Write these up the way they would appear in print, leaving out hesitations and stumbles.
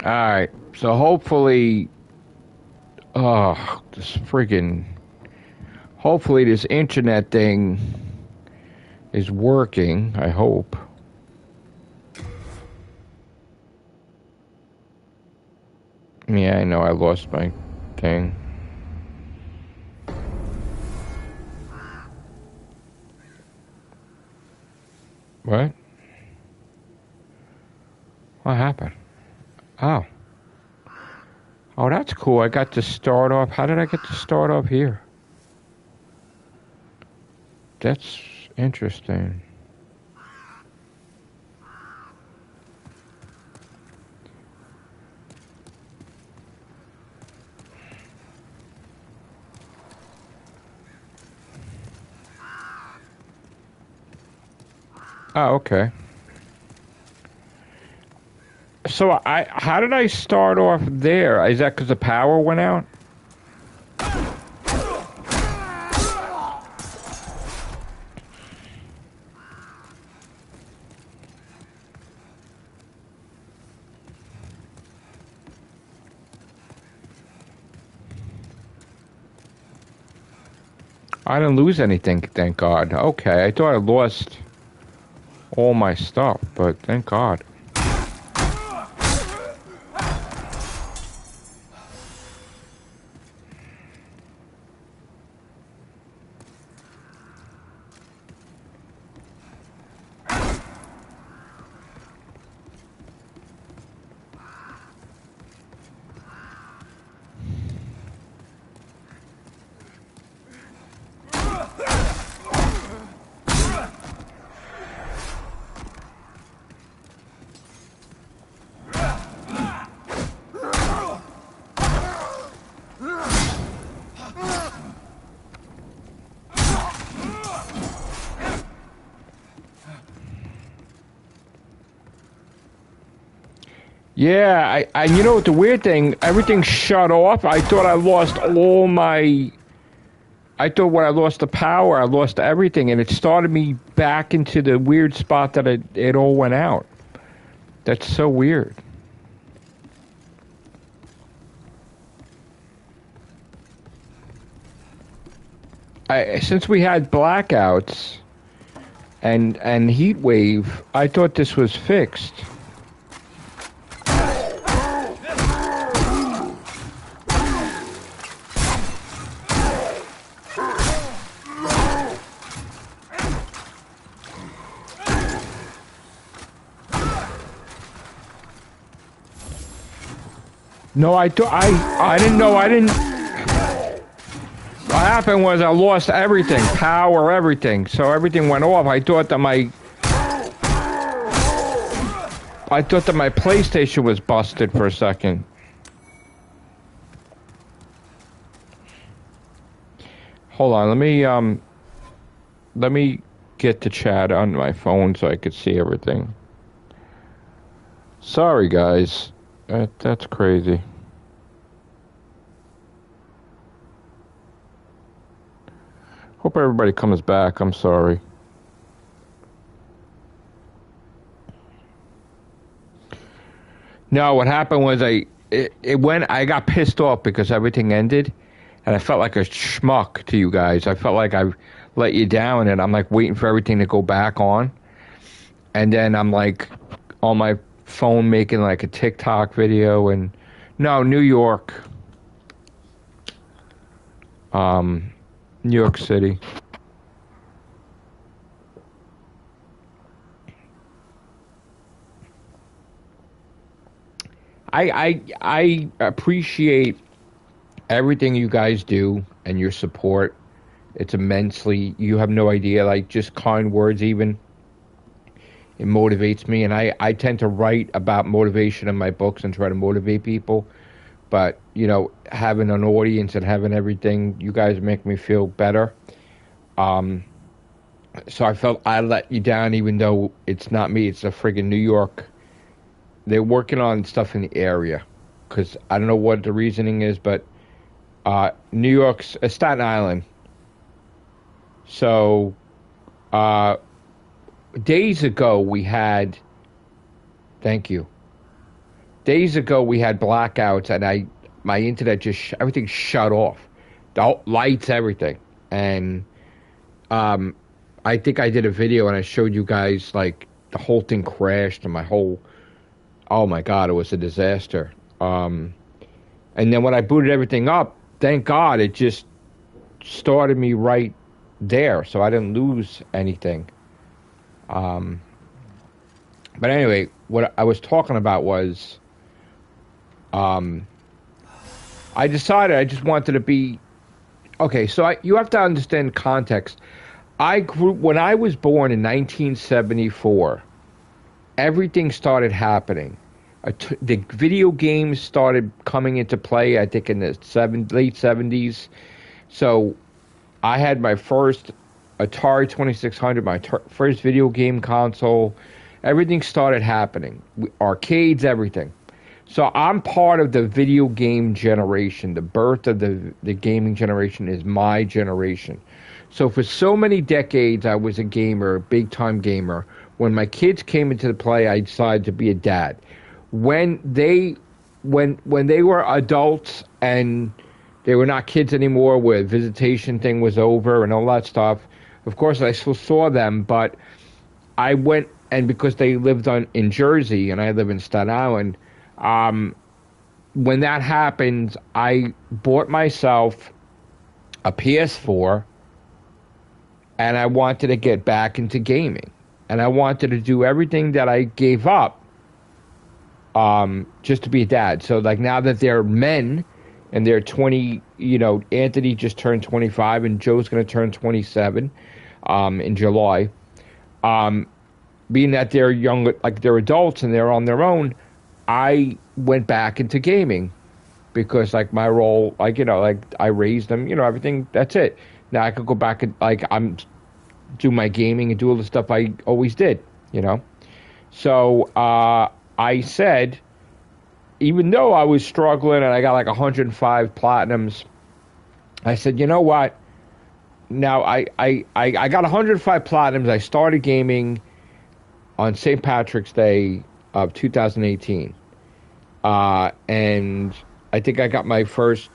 All right. So hopefully, oh, this friggin'. Hopefully, this internet thing is working. I hope. Yeah, I know. I lost my thing. What? What happened? Oh. Oh, that's cool. I got to start off. How did I get to start off here? That's interesting. Oh, okay. So how did I start off there? Is that because the power went out? I didn't lose anything, thank God. Okay, I thought I lost all my stuff, but thank God. Yeah, you know what the weird thing, everything shut off. I thought I lost all my, I thought when I lost the power, I lost everything, and it started me back into the weird spot that it all went out. That's so weird. Since we had blackouts and heat wave, I thought this was fixed. No, I didn't know. I didn't. What happened was I lost everything, power, everything. So everything went off. I thought that my PlayStation was busted for a second. Hold on, let me get the chat on my phone so I could see everything. Sorry, guys. That's crazy. Hope everybody comes back. I'm sorry. No, what happened was I got pissed off because everything ended, and I felt like a schmuck to you guys. I felt like I let you down, and I'm like waiting for everything to go back on, and then I'm like on my phone making like a TikTok video, and no, New York, New York City. I appreciate everything you guys do and your support. It's immensely. You have no idea. Like just kind words, even it motivates me. And I tend to write about motivation in my books and try to motivate people. But you know, having an audience and having everything, you guys make me feel better. Um, so I felt I let you down, even though it's not me. It's a friggin' New York. They're working on stuff in the area because I don't know what the reasoning is, but New York's Staten Island. So uh, days ago we had. Thank you. days ago we had blackouts, and my internet just everything shut off, the lights, everything, and I think I did a video and I showed you guys like the whole thing crashed and oh my God, it was a disaster. And then when I booted everything up, thank God it just started me right there, so I didn't lose anything. But anyway, what I was talking about was, I decided I just wanted to be, okay, so you have to understand context. When I was born in 1974, everything started happening. The video games started coming into play, I think, in the late 70s. So I had my first Atari 2600, my first video game console. Everything started happening. Arcades, everything. So I'm part of the video game generation. The birth of the gaming generation is my generation. So for so many decades, I was a gamer, a big-time gamer. When my kids came into the play, I decided to be a dad. When they were adults and they were not kids anymore, where the visitation thing was over and all that stuff, of course I still saw them, but I went, and because they lived in Jersey and I live in Staten Island, when that happened, I bought myself a PS4, and I wanted to get back into gaming. And I wanted to do everything that I gave up just to be a dad. So, like, now that they're men and they're 20, Anthony just turned 25 and Joe's going to turn 27 in July. Being that they're young, like they're adults and they're on their own, I went back into gaming because, like, my role, like, I raised them, everything, that's it. Now I could go back and do my gaming and do all the stuff I always did, So I said, even though I was struggling and I got like 105 platinums, I said, you know what? Now I got 105 platinums. I started gaming on St. Patrick's Day of 2018, and I think I got my trophy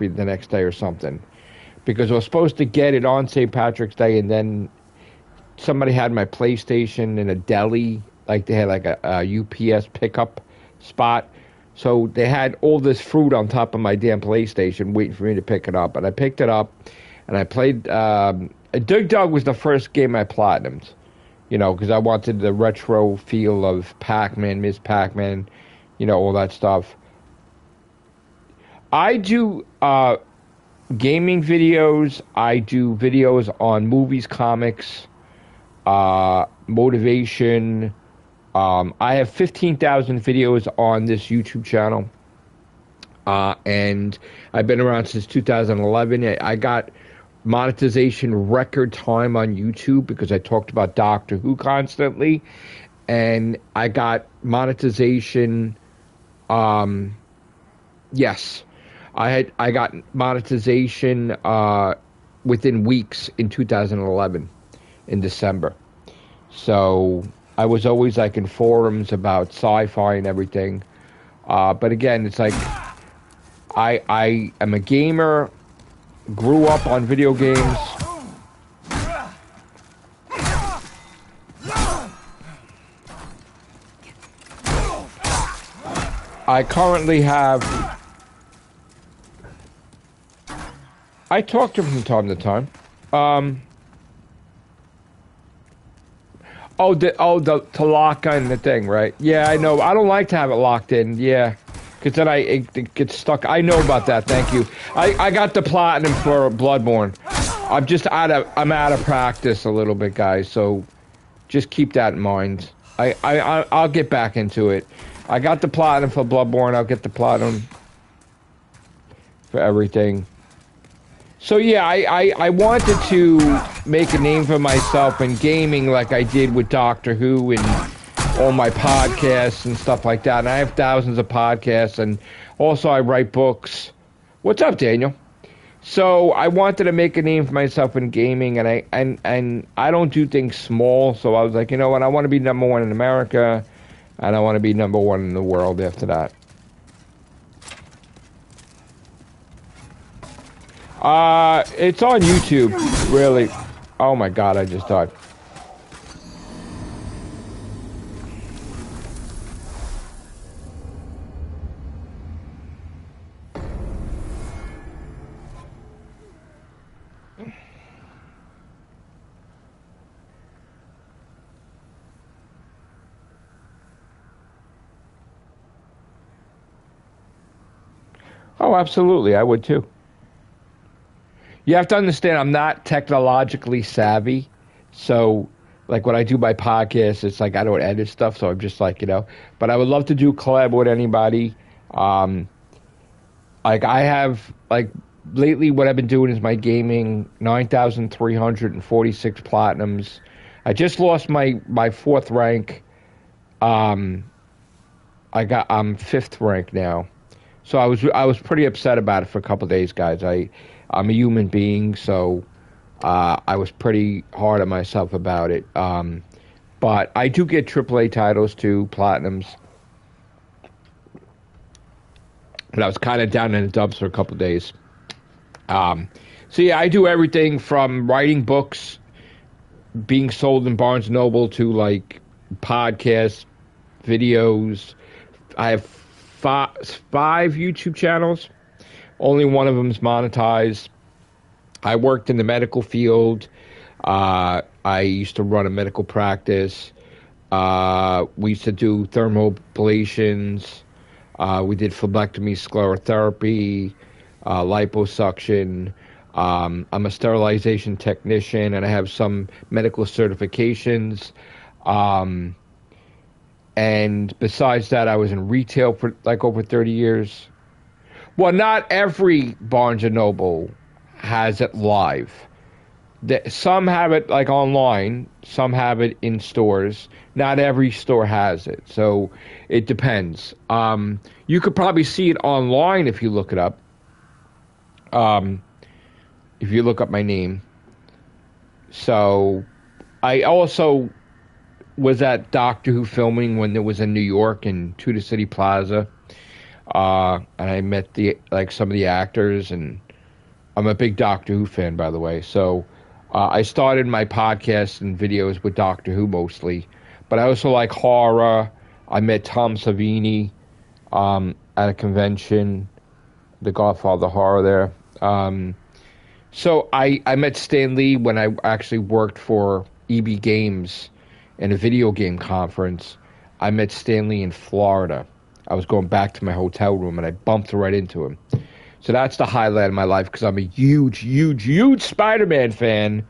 the next day or something. Because I was supposed to get it on St. Patrick's Day, and then somebody had my PlayStation in a deli, like they had like a UPS pickup spot. So they had all this fruit on top of my damn PlayStation waiting for me to pick it up. And I picked it up, and I played... Dig Dug was the first game I platinumed, because I wanted the retro feel of Pac-Man, Ms. Pac-Man, all that stuff. I do... gaming videos. I do videos on movies, comics, motivation. I have 15,000 videos on this YouTube channel, and I've been around since 2011. I got monetization record time on YouTube because I talked about Doctor Who constantly, and I got monetization. Yes. I got monetization within weeks in 2011, in December. So I was always like in forums about sci-fi and everything. But again, it's like I am a gamer, grew up on video games. I currently have... I talk to him from time to time. To lock in the thing, right? Yeah, I know. I don't like to have it locked in. Yeah, because then it gets stuck. I know about that. Thank you. I got the platinum for Bloodborne. I'm out of practice a little bit, guys. So just keep that in mind. I'll get back into it. I got the platinum for Bloodborne. I'll get the platinum for everything. So yeah, I wanted to make a name for myself in gaming like I did with Doctor Who and all my podcasts and stuff like that. And I have thousands of podcasts, and also I write books. What's up, Daniel? So I wanted to make a name for myself in gaming, and I don't do things small. So I was like, you know what? I want to be number one in America. and I want to be number one in the world after that. It's on YouTube, really. Oh my God, I just died. Oh, absolutely, I would too. You have to understand, I'm not technologically savvy, so like when I do my podcast, it's like I don't edit stuff, so I'm just like, But I would love to do collab with anybody. Um, like I have like lately, what I've been doing is my gaming 9,346 platinums. I just lost my fourth rank. Um, I'm fifth rank now. So I was pretty upset about it for a couple of days, guys. I'm a human being, so I was pretty hard on myself about it. But I do get AAA titles too, platinums. But I was kind of down in the dumps for a couple of days. So yeah, I do everything from writing books, being sold in Barnes and Noble, to like podcasts, videos. I have five YouTube channels. Only one of them is monetized. I worked in the medical field. I used to run a medical practice. We used to do thermal ablations. We did phlebectomy, sclerotherapy, liposuction. I'm a sterilization technician, and I have some medical certifications. And besides that, I was in retail for like over 30 years. Well, not every Barnes & Noble has it live. Some have it like online, some have it in stores. Not every store has it, so it depends. You could probably see it online if you look it up. If you look up my name. So, I also was at Doctor Who filming when it was in New York in Tudor City Plaza. And I met some of the actors, and I'm a big Doctor Who fan, by the way. So I started my podcasts and videos with Doctor Who mostly, but I also like horror. I met Tom Savini at a convention, the Godfather horror there. So I met Stan Lee when I actually worked for EB Games in a video game conference. I met Stan Lee in Florida. I was going back to my hotel room, and I bumped right into him. So that's the highlight of my life, because I'm a huge, huge, huge Spider-Man fan.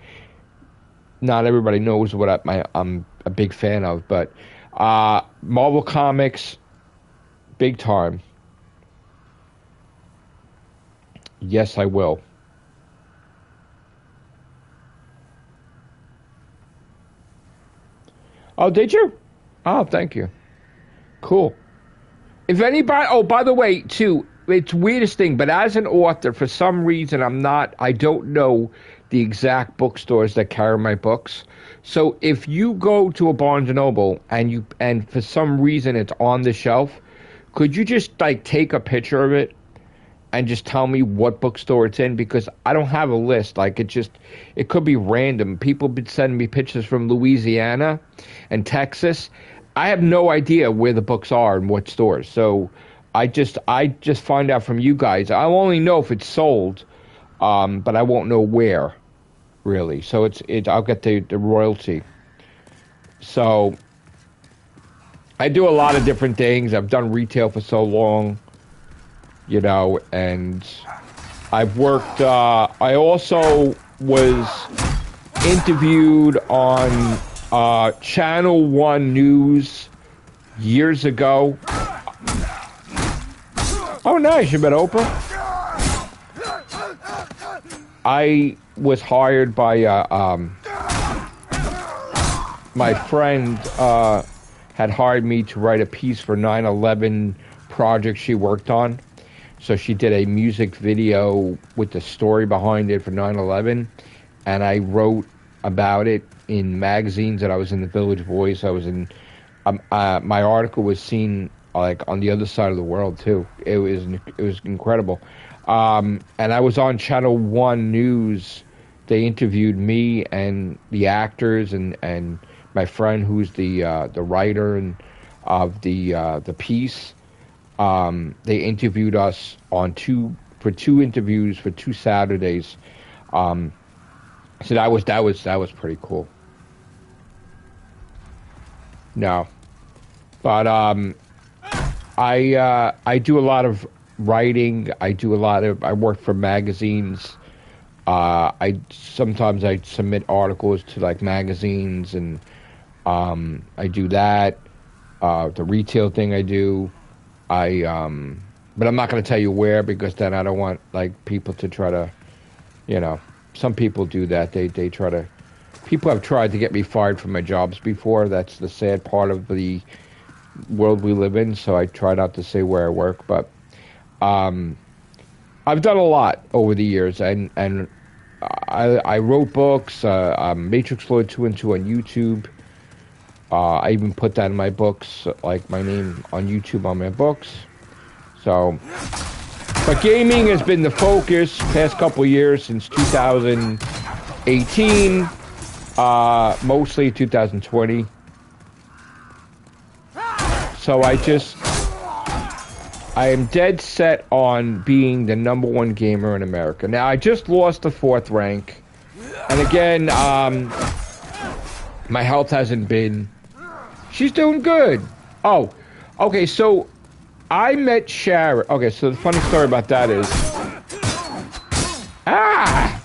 Not everybody knows what I'm a big fan of, but Marvel Comics, big time. Yes, I will. Oh, did you? Oh, thank you. Cool. If anybody, oh, by the way, too, it's weirdest thing, but as an author, for some reason, I don't know the exact bookstores that carry my books. So if you go to a Barnes and Noble and for some reason it's on the shelf, could you just like take a picture of it and just tell me what bookstore it's in? Because I don't have a list. Like it could be random. People have been sending me pictures from Louisiana and Texas. I have no idea where the books are and what stores. So I just find out from you guys. I'll only know if it's sold, but I won't know where, really. So I'll get the royalty. So I do a lot of different things. I've done retail for so long, and I've worked. I also was interviewed on Channel One News years ago. Oh, nice. You met Oprah? I was hired by my friend had hired me to write a piece for 9/11 project she worked on. So she did a music video with the story behind it for 9/11, and I wrote about it in magazines. And I was in the Village Voice. I was in my article was seen like on the other side of the world too. It was incredible. And I was on Channel One News. They interviewed me and the actors and my friend who's the writer and of the piece. They interviewed us on two interviews for 2 Saturdays. Um, so that was pretty cool. No, but I do a lot of writing. I work for magazines. I sometimes I submit articles to like magazines, and I do that. The retail thing I do. But I'm not going to tell you where because then I don't want like people to try to, you know, some people do that. They try to. People have tried to get me fired from my jobs before. That's the sad part of the world we live in. So I try not to say where I work, but um, I've done a lot over the years, and I wrote books. Matrix Lord 2 and 2 on YouTube. I even put that in my books, like my name on YouTube on my books. So, but gaming has been the focus past couple years since 2018, mostly 2020. So I am dead set on being the number one gamer in America. Now I just lost the fourth rank, and again, my health hasn't been. She's doing good. Oh, okay. So I met Sharon. Okay, so the funny story about that is, ah,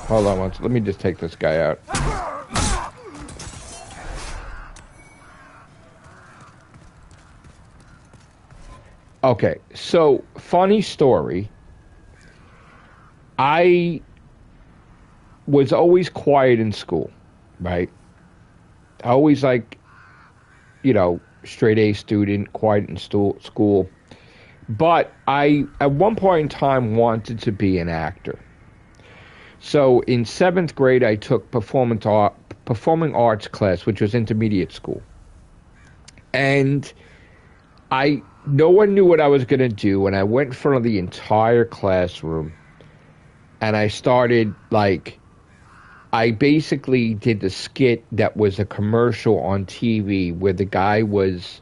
hold on once. Let me just take this guy out. Okay, so funny story. I was always quiet in school, right? I always like, straight A student, quiet in school. But I, at one point in time, wanted to be an actor. So in seventh grade, I took performing arts class, which was intermediate school. And no one knew what I was going to do. And I went in front of the entire classroom and I started I basically did the skit that was a commercial on TV where the guy was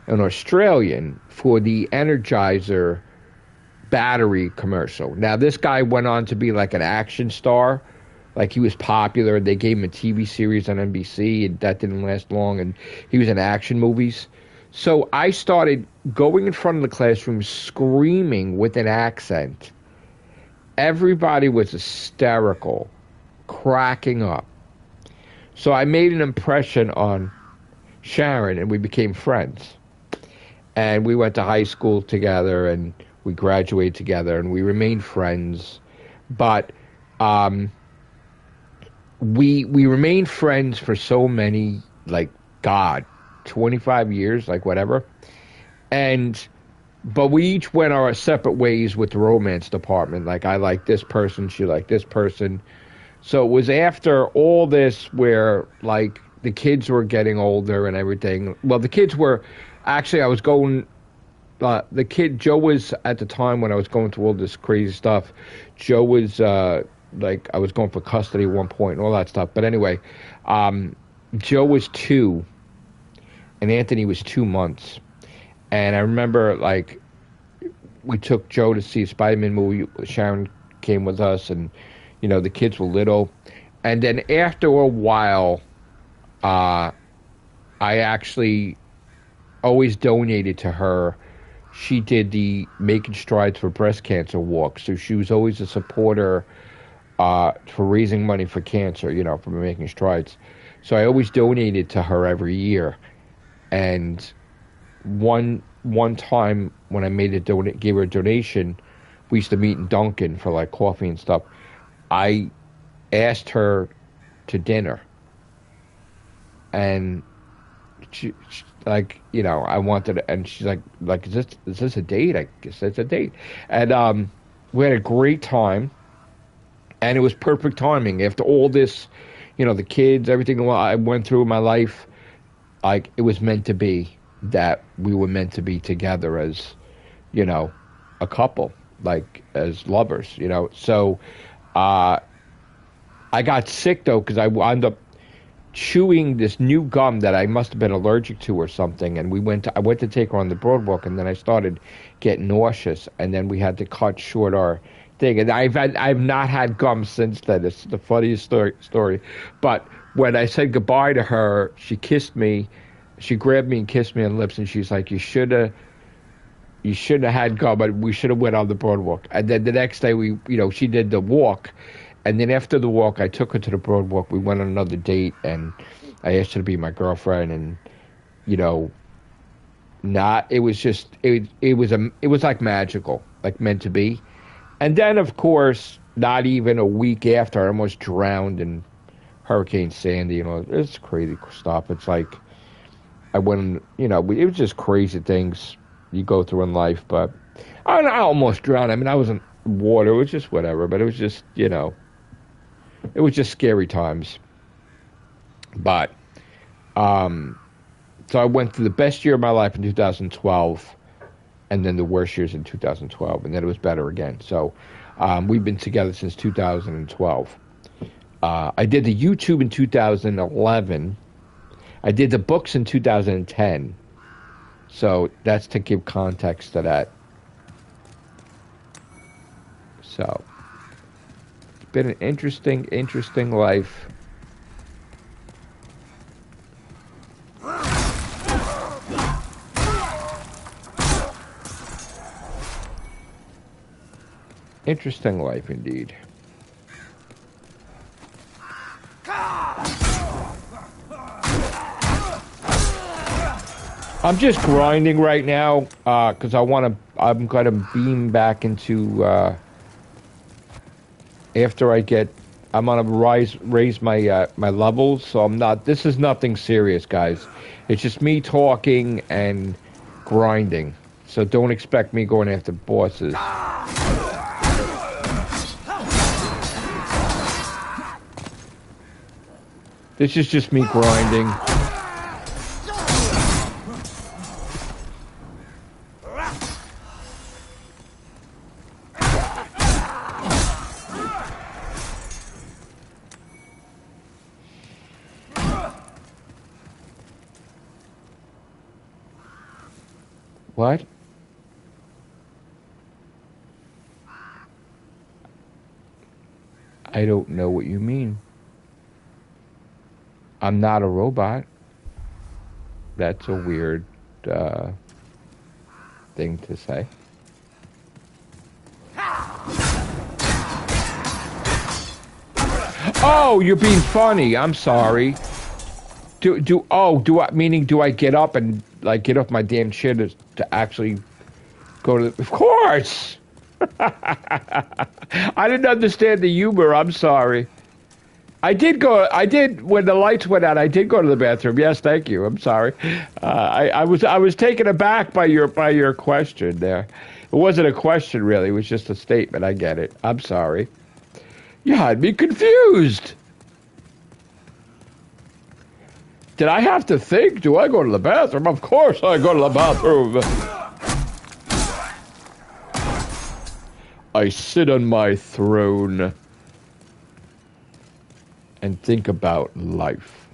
an Australian for the Energizer battery commercial. Now, this guy went on to be like an action star. Like, he was popular. They gave him a TV series on NBC, and that didn't last long, and he was in action movies. So I started going in front of the classroom screaming with an accent. Everybody was hysterical, cracking up. So I made an impression on Sharon, and we became friends. And we went to high school together, and we graduated together, and we remained friends. But we remained friends for so many, 25 years, whatever. But we each went our separate ways with the romance department. Like, I like this person, she liked this person. So it was after all this where, the kids were getting older and everything. Well, the kids were, actually, I was going, Joe was, at the time when I was going through all this crazy stuff, Joe was, I was going for custody at one point and all that stuff. But anyway, Joe was 2, and Anthony was 2 months. And I remember, we took Joe to see a Spider-Man movie. Sharon came with us, and, the kids were little. And then after a while, I actually always donated to her. She did the Making Strides for Breast Cancer walk. So she was always a supporter for raising money for cancer, for Making Strides. So I always donated to her every year. And one time when I gave her a donation, we used to meet in Dunkin' for coffee and stuff. I asked her to dinner, and she I wanted to, and she's like, is this a date? I guess it's a date. And we had a great time, and it was perfect timing after all this, the kids, everything I went through in my life. like it was meant to be, that we were meant to be together as, you know, a couple, like as lovers, you know. So uh, I got sick though because I wound up chewing this new gum that I must have been allergic to or something. And I went to take her on the Broadwalk, and then I started getting nauseous, and then we had to cut short our thing. And I've not had gum since then. It's the funniest story. But when I said goodbye to her, she kissed me. She grabbed me and kissed me on the lips, and she's like, you shouldn't have had gum, but we should have went on the Broadwalk. And then the next day she did the walk. And then after the walk, I took her to the Broadwalk. We went on another date, and I asked her to be my girlfriend. And, you know, it was like magical, like meant to be. And then, of course, not even a week after, I almost drowned in Hurricane Sandy. You know, it's crazy stuff. It's like I went, it was just crazy things you go through in life. But I almost drowned. I mean, I was in water. It was just whatever. But it was just, it was just scary times. But so I went through the best year of my life in 2012, and then the worst years in 2012, and then it was better again. So we've been together since 2012. I did the YouTube in 2011. I did the books in 2010. So that's to give context to that. So it's been an interesting life. Interesting life indeed. I'm just grinding right now because I'm gonna beam back into after I'm gonna raise my my levels. So this is nothing serious, guys. It's just me talking and grinding. So don't expect me going after bosses. This is just me grinding. What? I don't know what you mean. I'm not a robot. That's a weird thing to say. Oh, you're being funny. I'm sorry. Do I get up and get off my damn chair to actually go to of course. I didn't understand the humor. I'm sorry. I did when the lights went out. I did go to the bathroom. Yes, thank you. I'm sorry. I was taken aback by your question there. It wasn't a question really. It was just a statement. I get it. I'm sorry. You had me confused. Did I have to think? Do I go to the bathroom? Of course I go to the bathroom. I sit on my throne and think about life.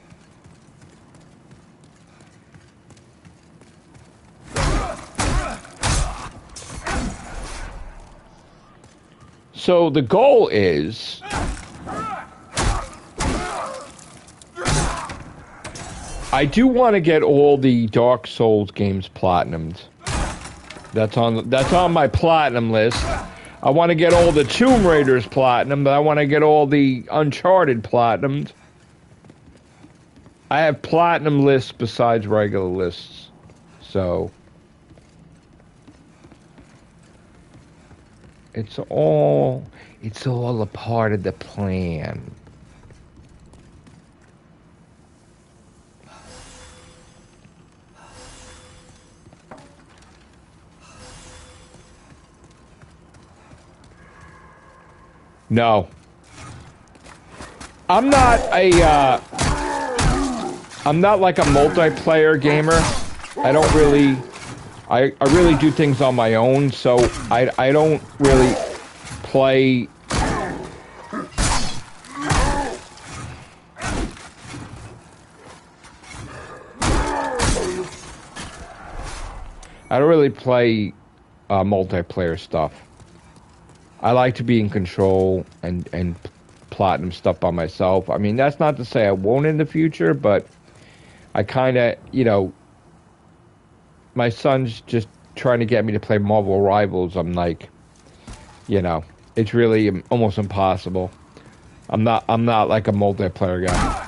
So the goal is I do want to get all the Dark Souls games platinumed. That's on my platinum list. I want to get all the Tomb Raiders platinum, but I want to get all the Uncharted platinumed. I have platinum lists besides regular lists. So it's all a part of the plan. I'm not I'm not like a multiplayer gamer. I don't really... I really do things on my own, so I don't really play... I don't really play multiplayer stuff. I like to be in control and platinum stuff by myself. I mean, that's not to say I won't in the future, but I kind of, you know, my son's just trying to get me to play Marvel Rivals. I'm like, you know, it's really almost impossible. I'm not like a multiplayer guy.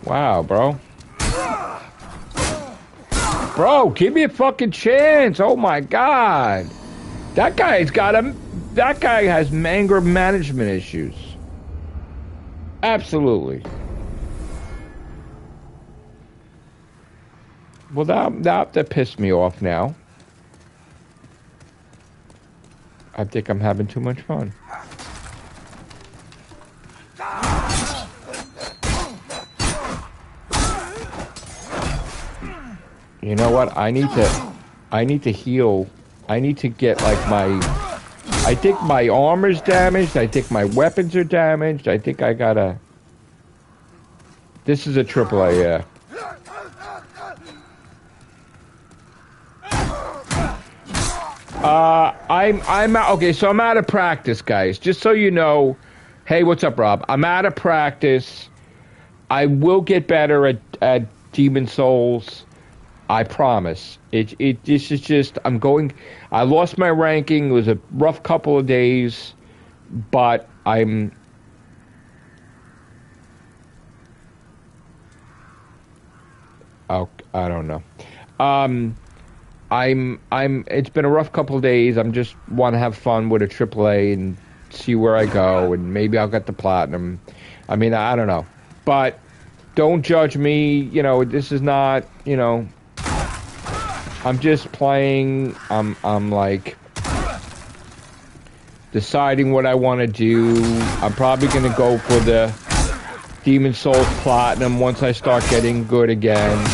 Wow, bro. Bro, give me a fucking chance. Oh my god. That guy has anger management issues. Absolutely. Well, that pissed me off now. I think I'm having too much fun. You know what? I need to heal. I need to get like I think my armor's damaged. I think my weapons are damaged. I think I gotta... This is a AAA, yeah. I'm out, okay, so I'm out of practice, guys. Just so you know. Hey, what's up, Rob? I'm out of practice. I will get better at Demon Souls. I promise. This is just, I lost my ranking. It was a rough couple of days, but I'm... Oh, I don't know. It's been a rough couple of days. I'm just want to have fun with a AAA and see where I go, and maybe I'll get the platinum. I mean, I don't know. But don't judge me. You know, this is not, you know... I'm just playing. I'm like deciding what I want to do. I'm probably gonna go for the Demon Souls Platinum once I start getting good again.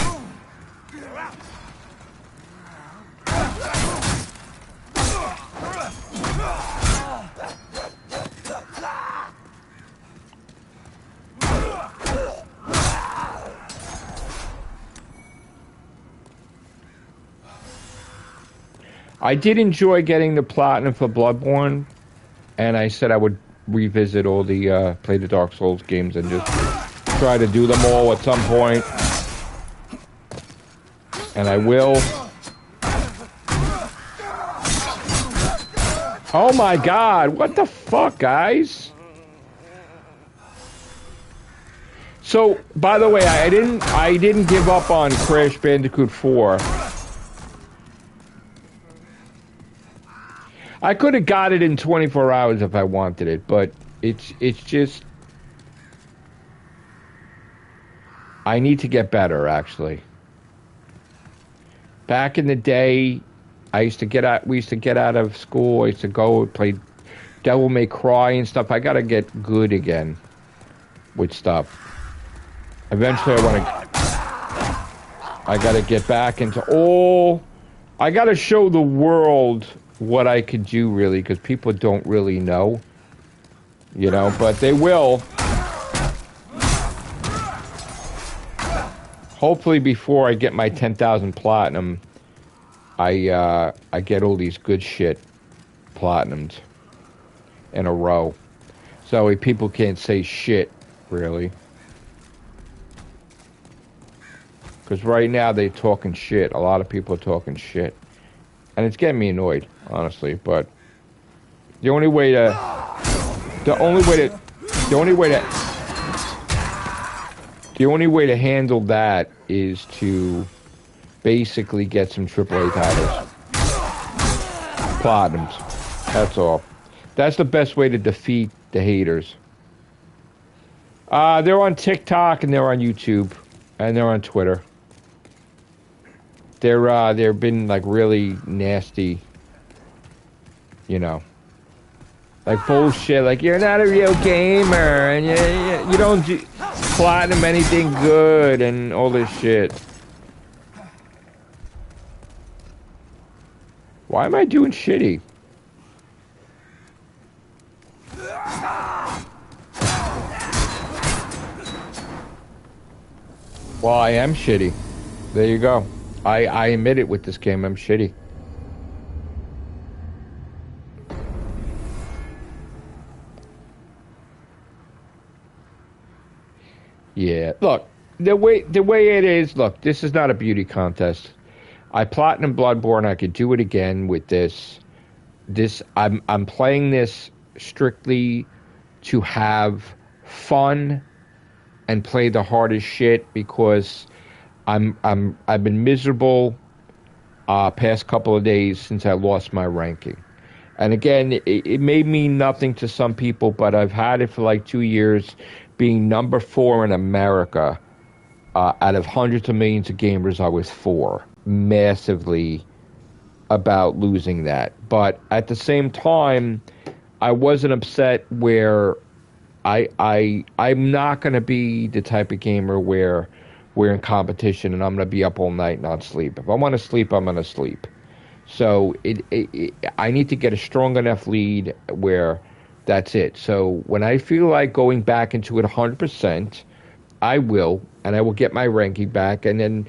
I did enjoy getting the platinum for Bloodborne, and I said I would revisit all the play the Dark Souls games and just try to do them all at some point. And I will. Oh my god, what the fuck, guys? So, by the way, I didn't give up on Crash Bandicoot 4. I could have got it in 24 hours if I wanted it, but it's just... I need to get better, actually. Back in the day, we used to get out of school, I used to go play Devil May Cry and stuff. I gotta get good again with stuff. Eventually I gotta get back into all... I gotta show the world what I could do, really, because people don't really know, you know, but they will. Hopefully before I get my 10,000 platinum, I get all these good shit platinums in a row. So people can't say shit, really. Because right now they're talking shit. A lot of people are talking shit. And it's getting me annoyed, honestly, but the only way to The only way to handle that is to basically get some AAA titles. Platinums. That's all. That's the best way to defeat the haters. They're on TikTok and they're on YouTube and they're on Twitter. They've been like really nasty, you know, like bullshit. Like you're not a real gamer and you don't do platinum anything good and all this shit. Why am I doing shitty? Well, I am shitty. There you go. I admit it with this game. I'm shitty. Yeah. Look, the way it is. Look, this is not a beauty contest. I platinum Bloodborne. I could do it again with this. I'm playing this strictly to have fun and play the hardest shit because I've been miserable past couple of days since I lost my ranking. And again, it may mean nothing to some people, but I've had it for like 2 years, being number 4 in America. Out of hundreds of millions of gamers, I was 4. Massively about losing that. But at the same time, I wasn't upset where I'm not going to be the type of gamer where we're in competition and I'm going to be up all night and not sleep. If I want to sleep, I'm going to sleep. So I need to get a strong enough lead where that's it. So when I feel like going back into it 100%, I will, and I will get my ranking back. And then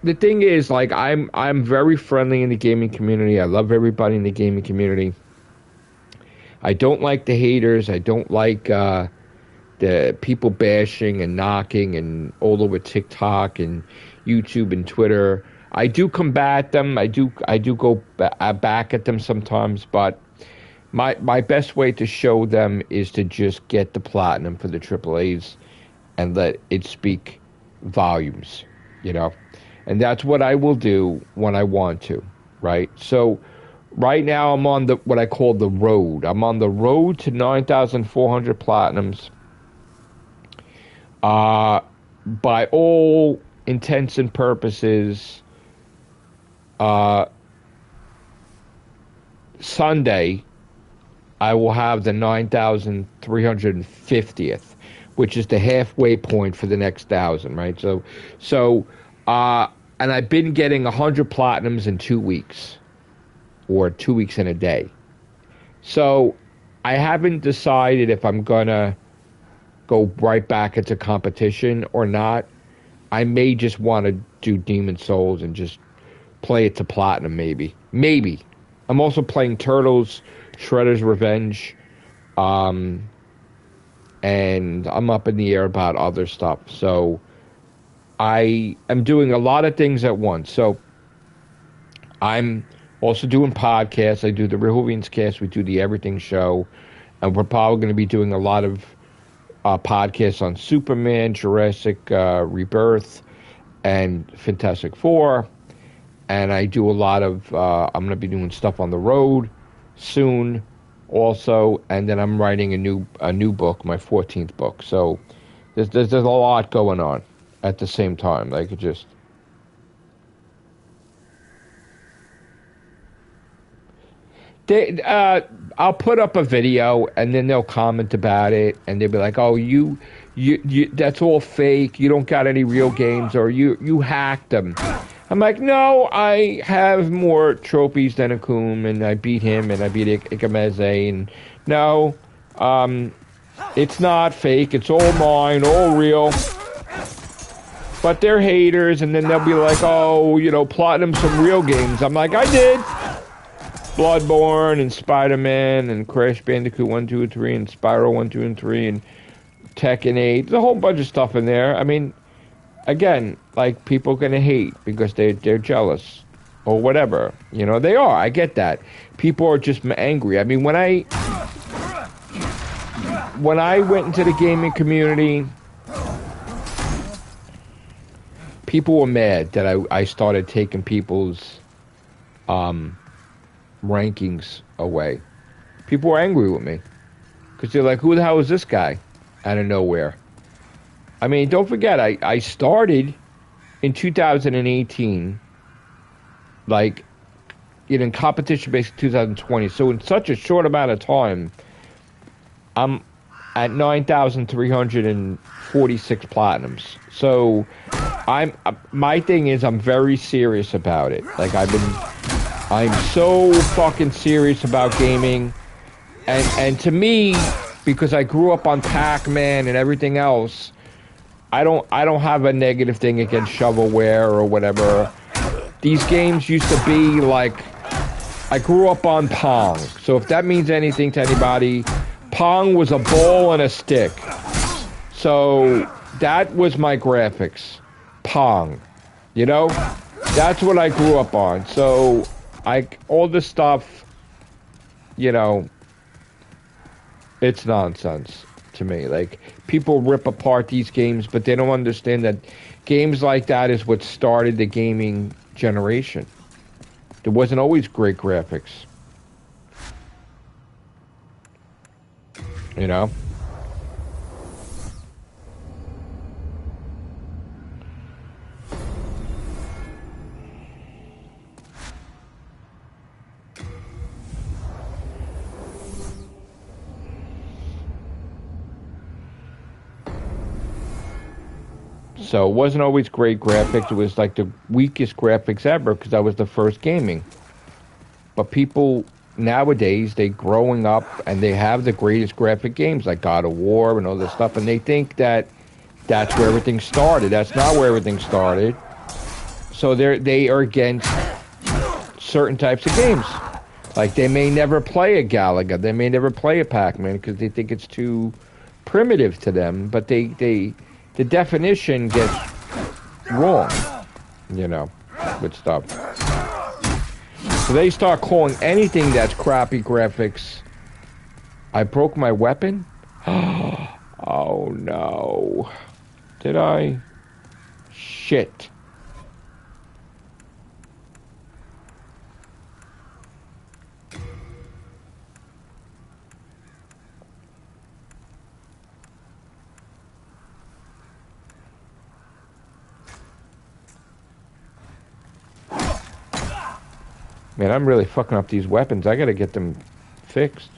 the thing is, like, I'm very friendly in the gaming community. I love everybody in the gaming community. I don't like the haters. I don't like the people bashing and knocking and all over TikTok and YouTube and Twitter. I do combat them. I do go back at them sometimes, but my best way to show them is to just get the platinum for the AAAs and let it speak volumes, you know? And that's what I will do when I want to, right? So right now I'm on what I call the road. I'm on the road to 9,400 platinums. By all intents and purposes, Sunday, I will have the 9,350th, which is the halfway point for the next 1,000, right? So, and I've been getting 100 platinums in 2 weeks, or 2 weeks in a day. So, I haven't decided if I'm gonna go right back into competition or not. I may just want to do Demon Souls and just play it to platinum, maybe. I'm also playing Turtles, Shredder's Revenge, and I'm up in the air about other stuff. So I am doing a lot of things at once. So I'm also doing podcasts. I do the Real Hoovians Cast. We do the Everything Show. And we're probably going to be doing a lot of podcasts on Superman, Jurassic Rebirth, and Fantastic Four. And I do a lot of, I'm going to be doing stuff on the road soon also. And then I'm writing a new book, my 14th book. So there's a lot going on at the same time. Like it just... I'll put up a video and then they'll comment about it and they'll be like, "Oh, you that's all fake. You don't got any real games, or you hacked them." I'm like, "No, I have more trophies than Akum, and I beat him and I beat Ikameze, and no, it's not fake. It's all mine, all real." But they're haters, and then they'll be like, "Oh, platinum some real games." I'm like, "I did. Bloodborne and Spider-Man and Crash Bandicoot 1, 2, and 3 and Spyro 1, 2, and 3 and Tekken 8. There's a whole bunch of stuff in there. I mean, again, like, people are going to hate because they're jealous or whatever. They are. I get that. People are just angry. I mean, when I went into the gaming community, people were mad that I started taking people's rankings away. People were angry with me because they're like, "Who the hell is this guy?" Out of nowhere. I mean, don't forget, I started in 2018, like, in competition based 2020. So in such a short amount of time, I'm at 9,346 platinums. So my thing is I'm very serious about it. Like I'm so fucking serious about gaming. And to me, because I grew up on Pac-Man and everything else, I don't have a negative thing against shovelware or whatever. These games used to be like, I grew up on Pong. So if that means anything to anybody, Pong was a ball and a stick. So that was my graphics. Pong. You know? That's what I grew up on. So all this stuff, it's nonsense to me. Like, people rip apart these games, but they don't understand that games like that is what started the gaming generation. There wasn't always great graphics. You know? So it wasn't always great graphics. It was like the weakest graphics ever because that was the first gaming. But people nowadays, they growing up and they have the greatest graphic games like God of War and all this stuff, and they think that that's where everything started. That's not where everything started. So they are against certain types of games. Like, they may never play a Galaga. They may never play a Pac-Man because they think it's too primitive to them. But the definition gets wrong, with stuff. So they start calling anything that's crappy graphics. I broke my weapon? Oh no. Did I? Shit. Man, I'm really fucking up these weapons. I gotta get them fixed.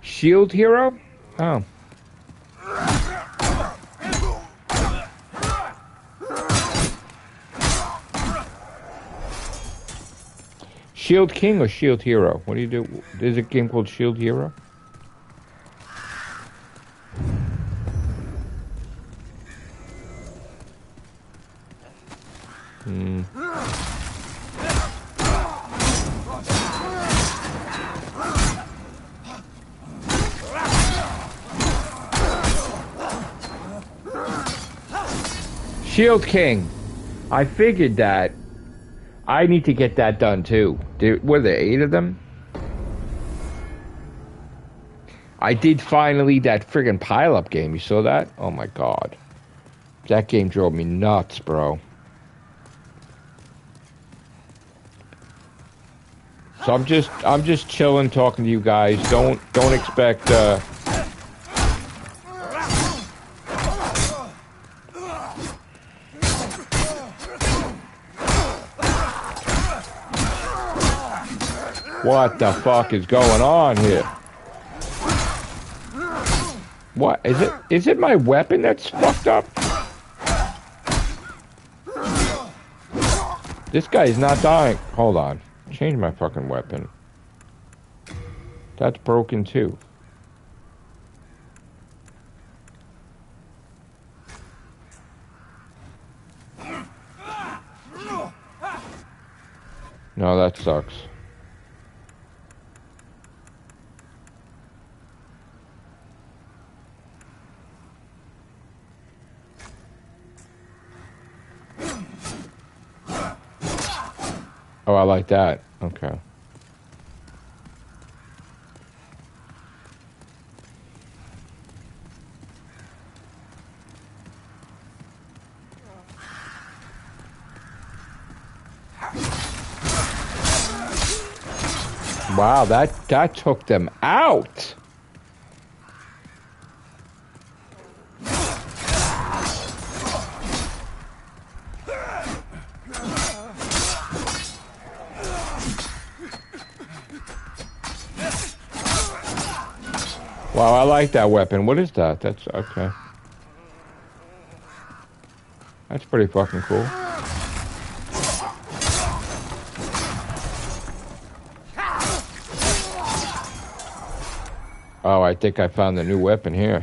Shield hero? Oh. Shield King or Shield Hero? What do you do? There's a game called Shield Hero? Shield King. I figured that. I need to get that done too. Were there 8 of them? I did finally that friggin' pile-up game. You saw that? Oh my god. That game drove me nuts, bro. So I'm just chilling, talking to you guys. Don't expect what the fuck is going on here? What is it? Is it my weapon that's fucked up? This guy is not dying. Hold on. Change my fucking weapon. That's broken too. No, that sucks. Oh, I like that. Okay. Wow, that took them out. Wow, I like that weapon. What is that? That's okay. That's pretty fucking cool. Oh, I think I found the new weapon here.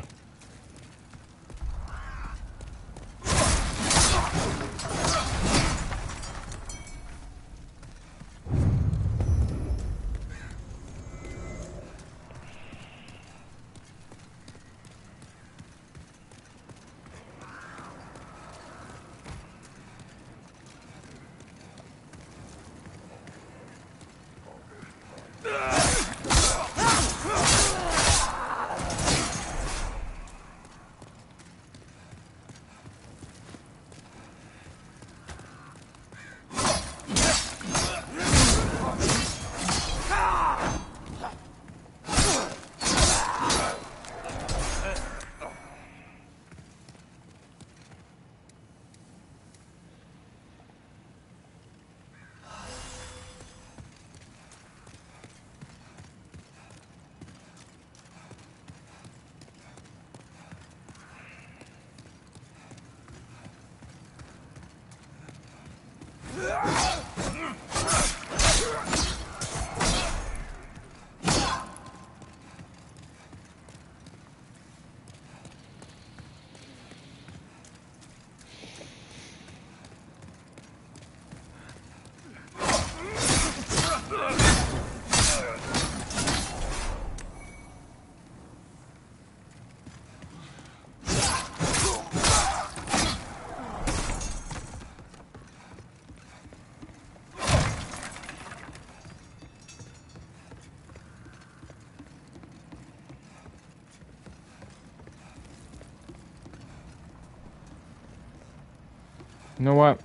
You know what?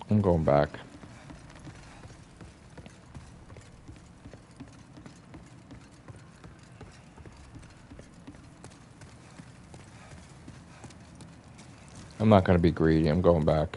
I'm going back. I'm not going to be greedy. I'm going back.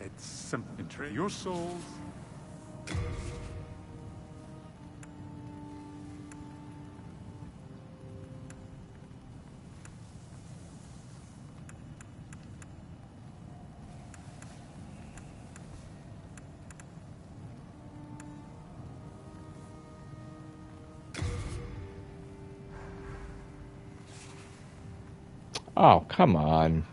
It's simply your souls. Oh, come on.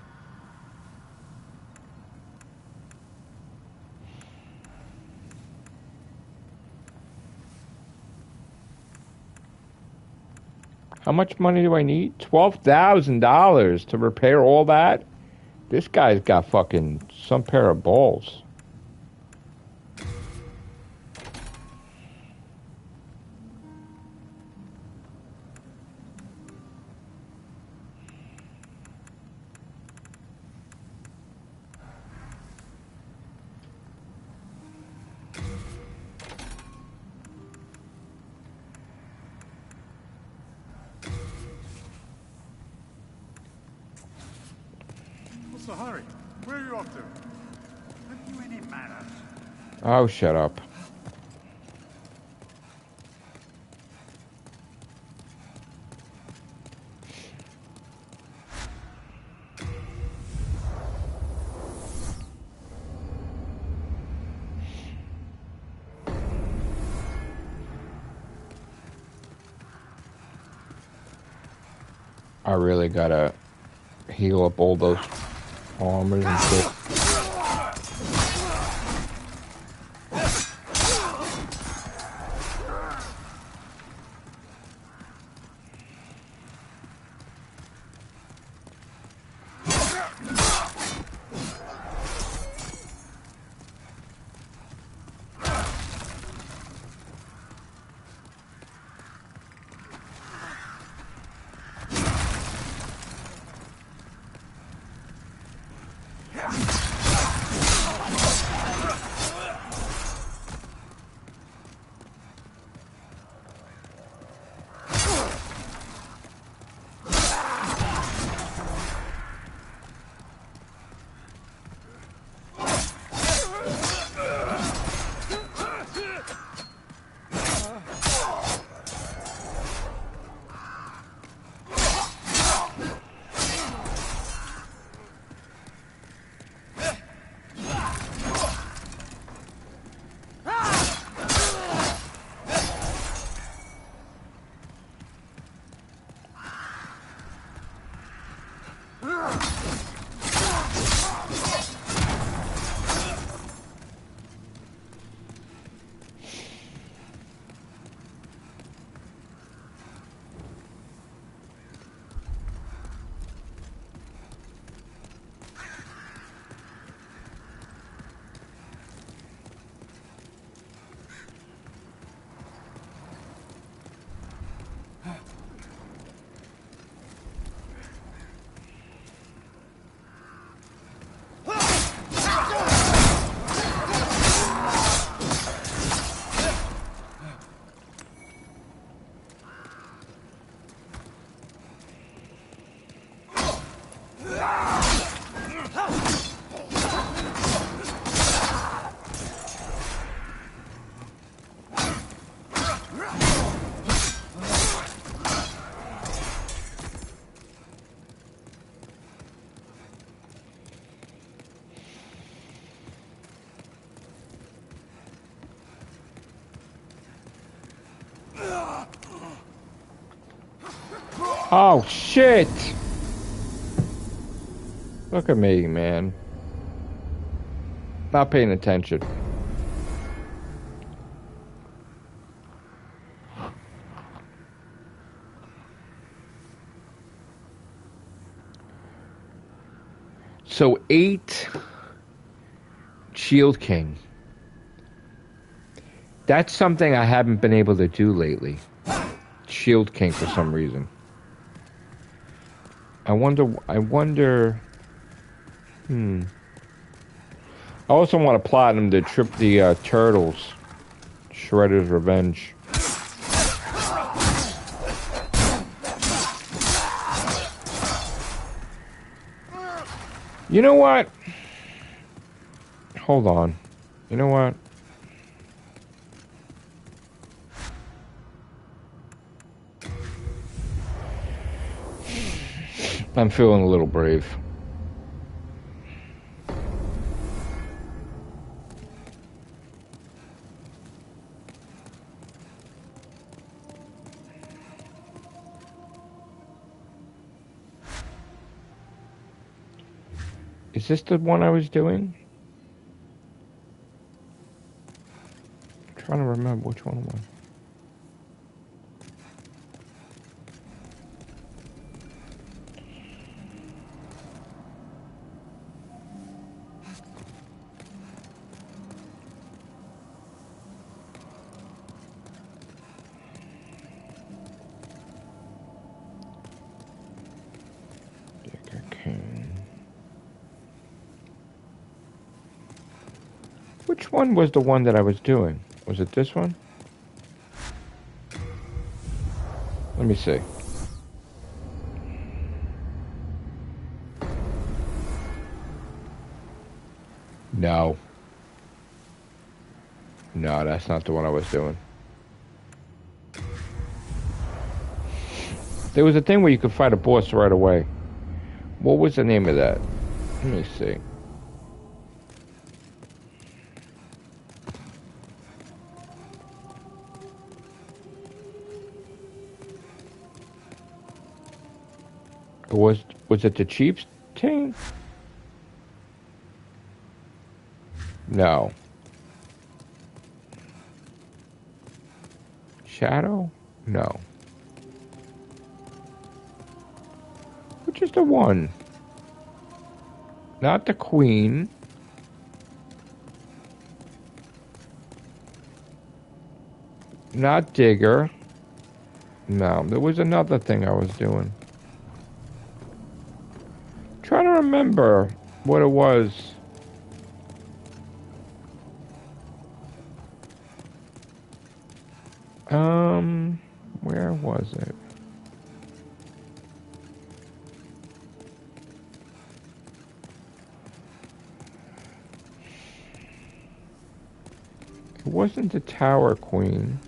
How much money do I need? $12,000 to repair all that? This guy's got fucking some pair of balls. What's the hurry? Where are you off to? Have you any manners? Oh, shut up. I really gotta heal up all those armors and shit. Oh, shit! Look at me, man. Not paying attention. So 8 Shield King. That's something I haven't been able to do lately. Shield King for some reason. I wonder. I also want to platinum to trip the turtles. Shredder's Revenge. You know what? Hold on. You know what? I'm feeling a little brave. Is this the one I was doing? I'm trying to remember which one it was. Which one was the one that I was doing? Was it this one? Let me see. No. No, that's not the one I was doing. There was a thing where you could fight a boss right away. What was the name of that? Let me see. Was it the Chieftain? No. Shadow? No. Which is the one? Not the Queen. Not Digger. No, there was another thing I was doing. Trying to remember what it was. Where was it? It wasn't the Tower Queen.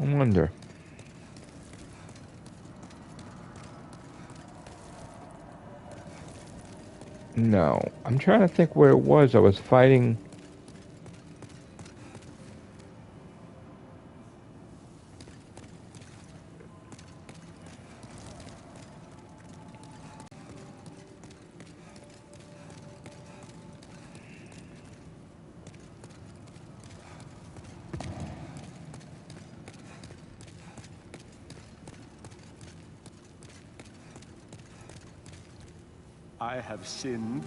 I wonder. No, I'm trying to think where it was. I was fighting. I have sinned.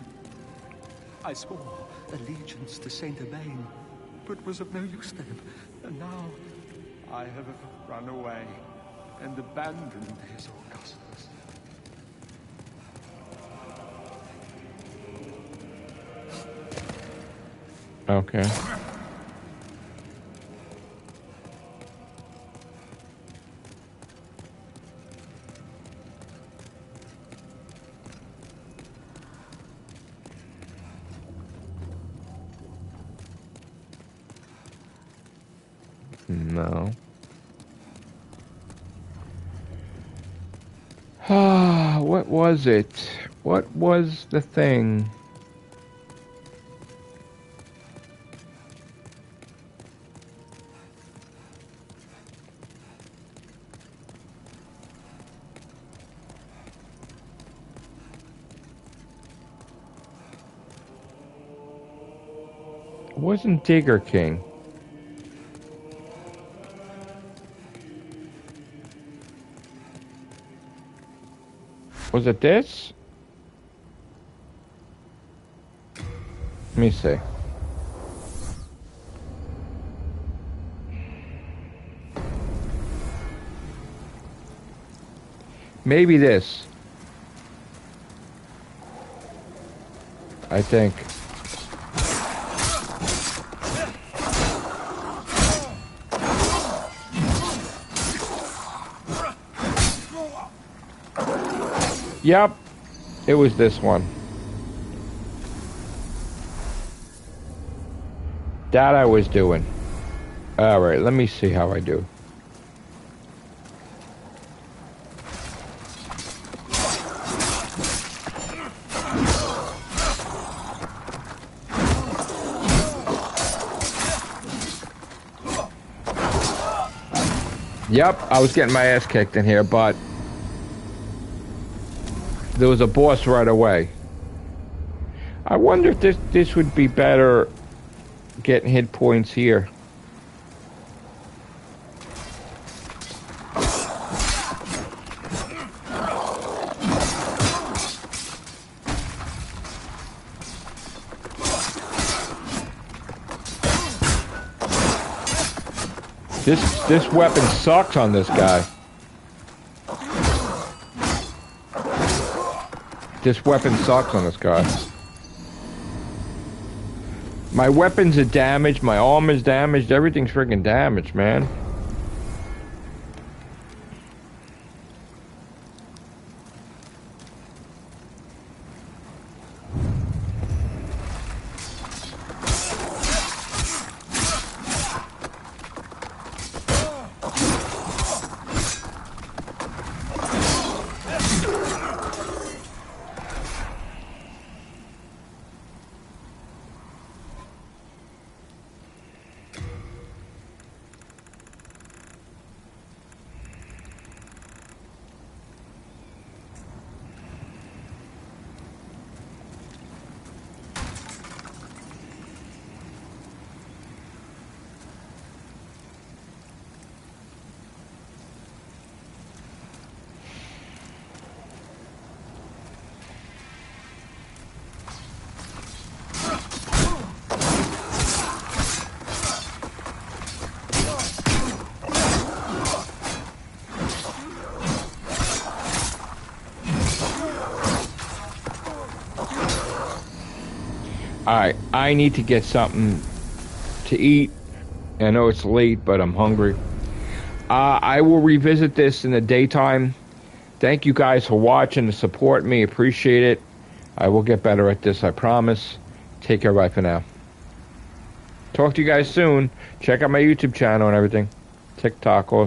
I swore allegiance to Saint Urbain, but was of no use then. And now I have run away and abandoned his Augustus. Okay. No. Ah, what was it? What was the thing? It wasn't Digger King. Was it this? Let me see. Maybe this. I think. Yep, it was this one. That I was doing. Alright, let me see how I do. Yep, I was getting my ass kicked in here, but there was a boss right away. I wonder if this would be better getting hit points here. This weapon sucks on this guy. This weapon sucks on this guy. My weapons are damaged, my armor's damaged, everything's freaking damaged, man. Alright, I need to get something to eat. I know it's late, but I'm hungry. I will revisit this in the daytime. Thank you guys for watching and support me. Appreciate it. I will get better at this, I promise. Take care, bye for now. Talk to you guys soon. Check out my YouTube channel and everything. TikTok also.